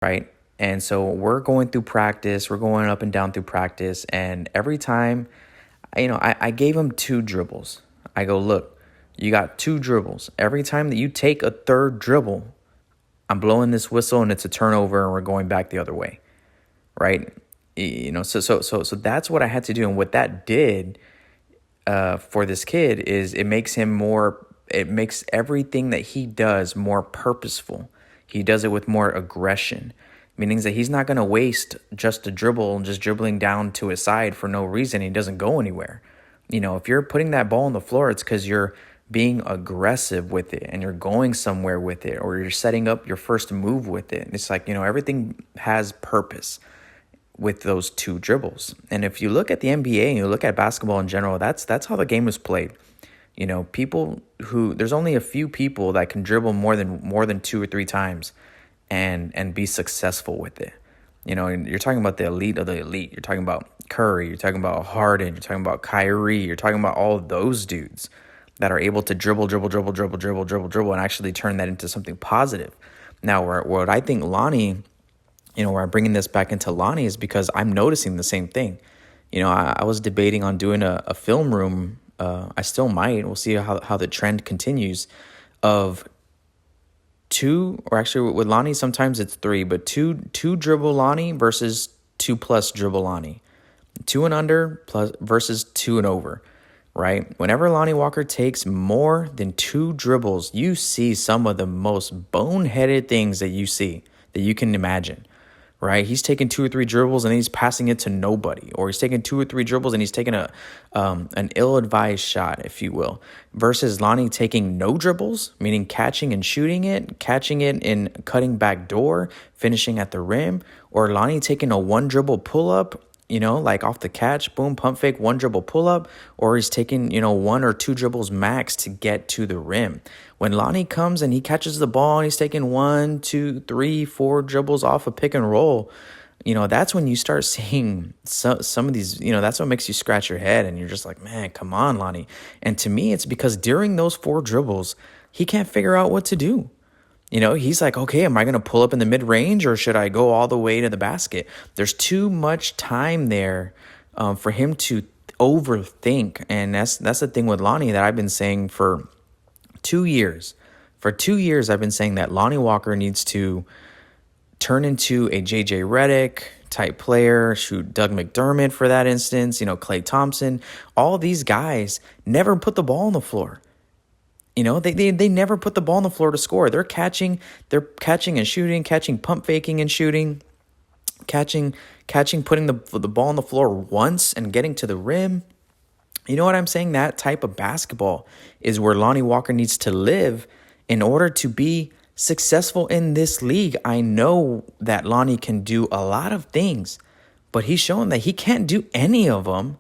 right? And so we're going through practice, we're going up and down through practice, and every time, I gave him 2 dribbles. I go, look, you got 2 dribbles. Every time that you take a third dribble, I'm blowing this whistle and it's a turnover and we're going back the other way, right? So that's what I had to do, and what that did for this kid is it makes everything that he does more purposeful. He does it with more aggression, meaning that he's not going to waste just a dribble and just dribbling down to his side for no reason. He doesn't go anywhere. If you're putting that ball on the floor, it's because you're being aggressive with it and you're going somewhere with it, or you're setting up your first move with it. It's like, everything has purpose with those 2 dribbles. And if you look at the NBA and you look at basketball in general, that's how the game was played. There's only a few people that can dribble more than 2 or 3 times and be successful with it. And you're talking about the elite of the elite. You're talking about Curry, you're talking about Harden, you're talking about Kyrie, you're talking about all of those dudes that are able to dribble, and actually turn that into something positive. Now, what I think Lonnie, where I'm bringing this back into Lonnie is because I'm noticing the same thing. I was debating on doing a film room. I still might. We'll see how the trend continues of 2, or actually with Lonnie, sometimes it's 3, but two dribble Lonnie versus 2+ dribble Lonnie. 2 and under plus versus 2 and over, right? Whenever Lonnie Walker takes more than 2 dribbles, you see some of the most boneheaded things that you can imagine. Right, he's taking 2 or 3 dribbles and he's passing it to nobody, or he's taking 2 or 3 dribbles and he's taking an ill-advised shot, if you will, versus Lonnie taking no dribbles, meaning catching and shooting it, catching it and cutting back door, finishing at the rim, or Lonnie taking a 1-dribble pull-up, like off the catch, boom, pump fake, 1-dribble pull-up, or he's taking, 1 or 2 dribbles max to get to the rim. When Lonnie comes and he catches the ball and he's taking 1, 2, 3, 4 dribbles off a pick and roll, that's when you start seeing some of these, that's what makes you scratch your head and you're just like, man, come on, Lonnie. And to me, it's because during those 4 dribbles, he can't figure out what to do. He's like, okay, am I going to pull up in the mid-range or should I go all the way to the basket? There's too much time there for him to overthink. And that's the thing with Lonnie that I've been saying for 2 years. For 2 years, I've been saying that Lonnie Walker needs to turn into a J.J. Redick type player, shoot Doug McDermott for that instance, Klay Thompson. All these guys never put the ball on the floor. They never put the ball on the floor to score. They're catching and shooting, catching, pump faking and shooting, catching, putting the ball on the floor once and getting to the rim. You know what I'm saying? That type of basketball is where Lonnie Walker needs to live in order to be successful in this league. I know that Lonnie can do a lot of things, but he's shown that he can't do any of them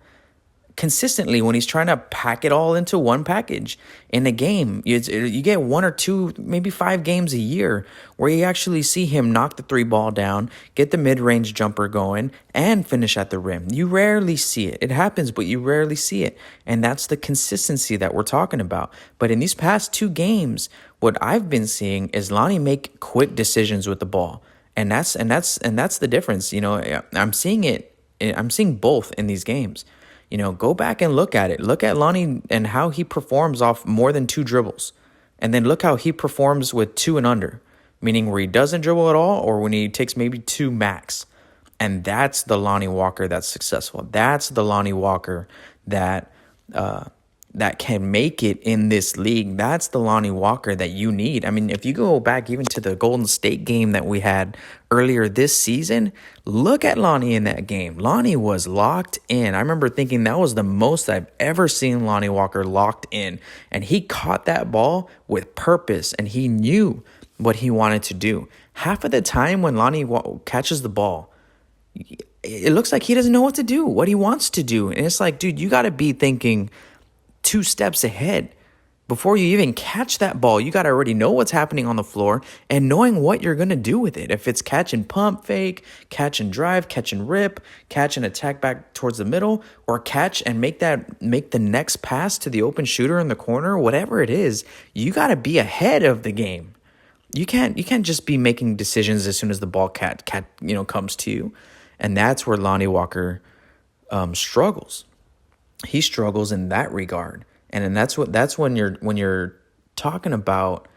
consistently when he's trying to pack it all into one package in a game. You get 1 or 2, maybe 5 games a year where you actually see him knock the 3 ball down, get the mid-range jumper going, and finish at the rim. You rarely see it. It happens, but you rarely see it. And that's the consistency that we're talking about. But in these past 2 games, what I've been seeing is Lonnie make quick decisions with the ball. And that's the difference. I'm seeing it. I'm seeing both in these games. Go back and look at it. Look at Lonnie and how he performs off more than 2 dribbles. And then look how he performs with 2 and under, meaning where he doesn't dribble at all or when he takes maybe 2 max. And that's the Lonnie Walker that's successful. That's the Lonnie Walker that can make it in this league. That's the Lonnie Walker that you need. I mean, if you go back even to the Golden State game that we had earlier this season, look at Lonnie in that game. Lonnie was locked in. I remember thinking that was the most I've ever seen Lonnie Walker locked in. And he caught that ball with purpose and he knew what he wanted to do. Half of the time when Lonnie catches the ball, it looks like he doesn't know what to do, what he wants to do. And it's like, dude, you got to be thinking 2 steps ahead. Before you even catch that ball, you got to already know what's happening on the floor and knowing what you're going to do with it. If it's catch and pump fake, catch and drive, catch and rip, catch and attack back towards the middle, or catch and make the next pass to the open shooter in the corner, whatever it is, you got to be ahead of the game. you can't just be making decisions as soon as the ball comes to you. And that's where Lonnie Walker struggles. He struggles in that regard. And then that's when you're talking about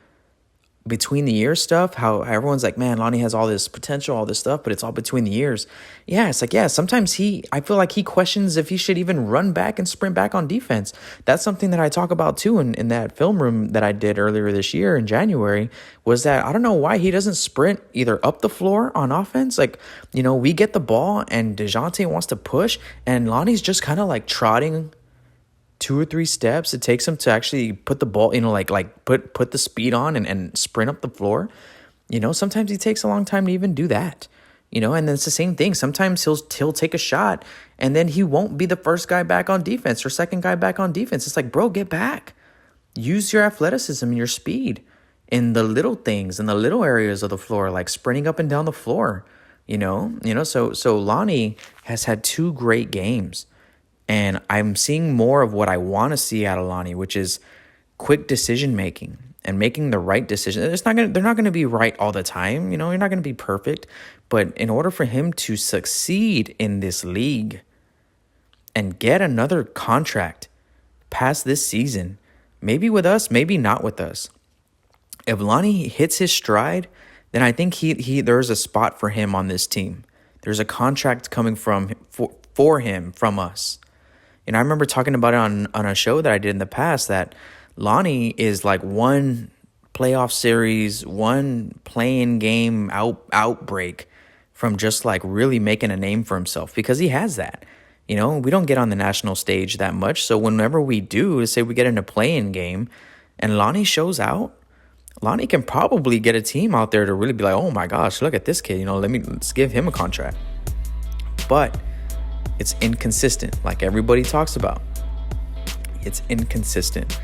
between the ears stuff, how everyone's like, man, Lonnie has all this potential, all this stuff, but it's all between the ears. Yeah, it's like, yeah, sometimes I feel like he questions if he should even run back and sprint back on defense. That's something that I talk about too in that film room that I did earlier this year in January, was that I don't know why he doesn't sprint either up the floor on offense. Like, we get the ball and DeJounte wants to push and Lonnie's just kind of like trotting 2 or 3 steps it takes him to actually put the ball, put the speed on and sprint up the floor. Sometimes he takes a long time to even do that. And then it's the same thing. Sometimes he'll take a shot and then he won't be the first guy back on defense or second guy back on defense. It's like, bro, get back. Use your athleticism and your speed in the little things, in the little areas of the floor, like sprinting up and down the floor. So Lonnie has had 2 great games. And I'm seeing more of what I want to see out of Lonnie, which is quick decision making and making the right decision. They're not going to be right all the time. You're not going to be perfect. But in order for him to succeed in this league and get another contract past this season, maybe with us, maybe not with us, if Lonnie hits his stride, then I think there's a spot for him on this team. There's a contract coming for him from us. I remember talking about it on a show that I did in the past, that Lonnie is like one playoff series, one playing game outbreak from just like really making a name for himself, because he has that. We don't get on the national stage that much. So whenever we do, say we get in a playing game and Lonnie shows out, Lonnie can probably get a team out there to really be like, oh my gosh, look at this kid. Let's give him a contract. But it's inconsistent, like everybody talks about. It's inconsistent.